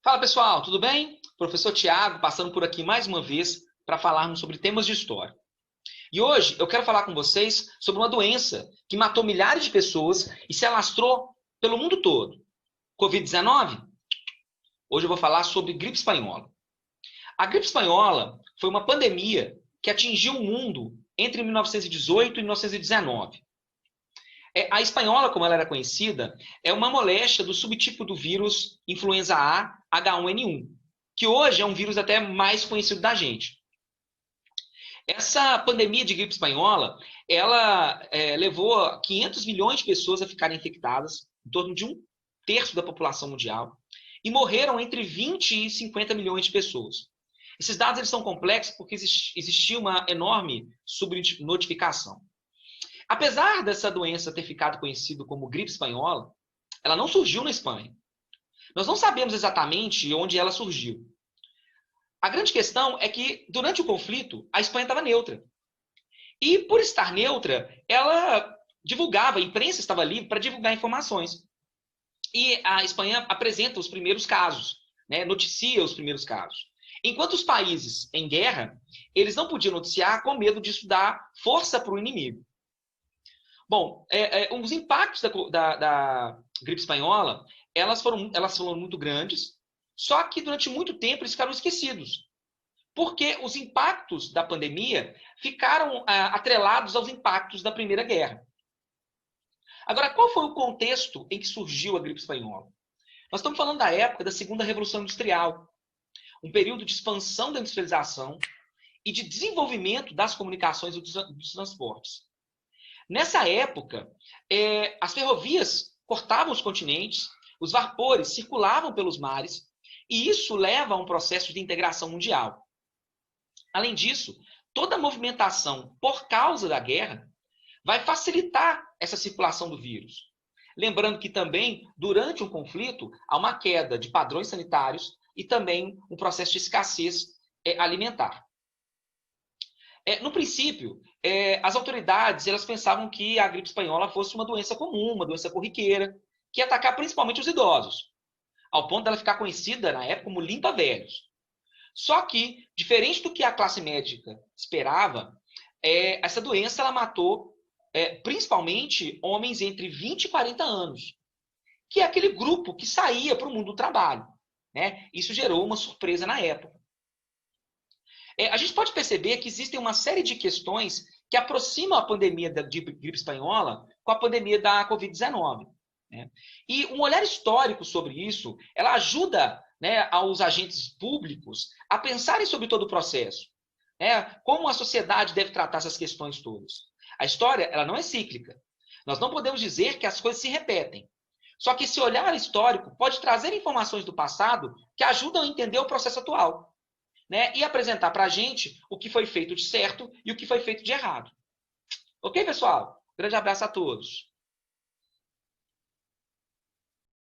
Fala pessoal, tudo bem? Professor Tiago passando por aqui mais uma vez para falarmos sobre temas de história. E hoje eu quero falar com vocês sobre uma doença que matou milhares de pessoas e se alastrou pelo mundo todo. Covid-19? Hoje eu vou falar sobre gripe espanhola. A gripe espanhola foi uma pandemia que atingiu o mundo entre 1918 e 1919. A espanhola, como ela era conhecida, é uma moléstia do subtipo do vírus influenza A H1N1, que hoje é um vírus até mais conhecido da gente. Essa pandemia de gripe espanhola, ela levou 500 milhões de pessoas a ficarem infectadas, em torno de um terço da população mundial, e morreram entre 20 e 50 milhões de pessoas. Esses dados eles são complexos porque existia uma enorme subnotificação. Apesar dessa doença ter ficado conhecida como gripe espanhola, ela não surgiu na Espanha. Nós não sabemos exatamente onde ela surgiu. A grande questão é que, durante o conflito, a Espanha estava neutra. E, por estar neutra, ela divulgava, a imprensa estava livre para divulgar informações. E a Espanha apresenta os primeiros casos, né, noticia os primeiros casos. Enquanto os países em guerra, eles não podiam noticiar com medo disso dar força para o inimigo. Bom, os impactos da gripe espanhola, elas foram muito grandes, só que durante muito tempo eles ficaram esquecidos, porque os impactos da pandemia ficaram atrelados aos impactos da Primeira Guerra. Agora, qual foi o contexto em que surgiu a gripe espanhola? Nós estamos falando da época da Segunda Revolução Industrial, um período de expansão da industrialização e de desenvolvimento das comunicações e dos transportes. Nessa época, as ferrovias cortavam os continentes, os vapores circulavam pelos mares, e isso leva a um processo de integração mundial. Além disso, toda a movimentação por causa da guerra vai facilitar essa circulação do vírus. Lembrando que também, durante um conflito, há uma queda de padrões sanitários e também um processo de escassez alimentar. No princípio, as autoridades elas pensavam que a gripe espanhola fosse uma doença comum, uma doença corriqueira, que ia atacar principalmente os idosos, ao ponto dela ficar conhecida na época como limpa-velhos. Só que, diferente do que a classe médica esperava, essa doença ela matou principalmente homens entre 20 e 40 anos, que é aquele grupo que saía para o mundo do trabalho, né? Isso gerou uma surpresa na época. A gente pode perceber que existem uma série de questões que aproximam a pandemia de gripe espanhola com a pandemia da Covid-19. Né? E um olhar histórico sobre isso, ela ajuda, né, aos agentes públicos a pensarem sobre todo o processo. Né? Como a sociedade deve tratar essas questões todas. A história ela não é cíclica. Nós não podemos dizer que as coisas se repetem. Só que esse olhar histórico pode trazer informações do passado que ajudam a entender o processo atual. Né, e apresentar para a gente o que foi feito de certo e o que foi feito de errado. Ok, pessoal? Grande abraço a todos.